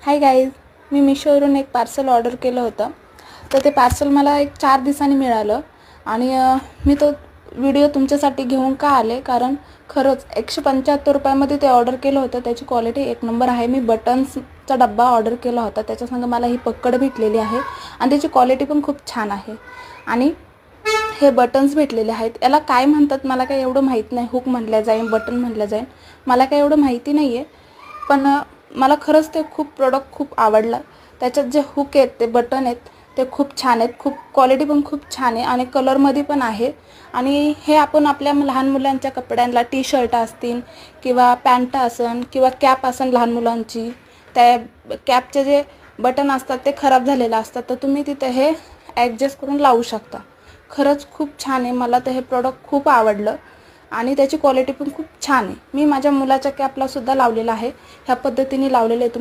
Hi guys, मी मिशोवरून एक parcel order केलं होतं. तर ते पार्सल मला एक 4 दिवसांनी मिळालं आणि मी तो व्हिडिओ तुमच्यासाठी घेऊन का आले, कारण खरंच 175 रुपयामध्ये ते ऑर्डर केलं होतं. त्याची क्वालिटी एक नंबर आहे. मी बटन्सचा डब्बा ऑर्डर केला होता, त्याच्यासंग मला ही पक्कड भेटलेली आहे आणि त्याची क्वालिटी पण खूप छान आहे. आणि हे बटन्स भेटलेले आहेत. याला काय म्हणतात मला काही एवढं माहीत नाही. हुक म्हटलं जाईल, बटन म्हटलं जाईल, मला काही एवढं माहिती नाही आहे. पण मला खरंच ते प्रोडक्ट खूप आवडलं. त्याच्यात जे हुक आहेत, ते बटन आहेत, ते खूप छान आहेत. खूप क्वालिटी पण खूप छान आहे आणि कलरमध्ये पण आहे. आणि हे आपण आपल्या लहान मुलांच्या कपड्यांना, टी शर्ट असतील किंवा पॅन्ट असन किंवा कॅप असन लहान मुलांची, त्या कॅपचे जे बटन असतात ते खराब झालेले असतात, तर तुम्ही तिथे हे ॲडजस्ट करून लावू शकता. खरंच खूप छान आहे. मला तर हे प्रोडक्ट खूप आवडलं आणि त्याची क्वालिटी पण खूप छान आहे. मी माझ्या मुलाच्या कॅपला सुद्धा लावलेलं आहे. ह्या पद्धतीने लावलेलं आहे.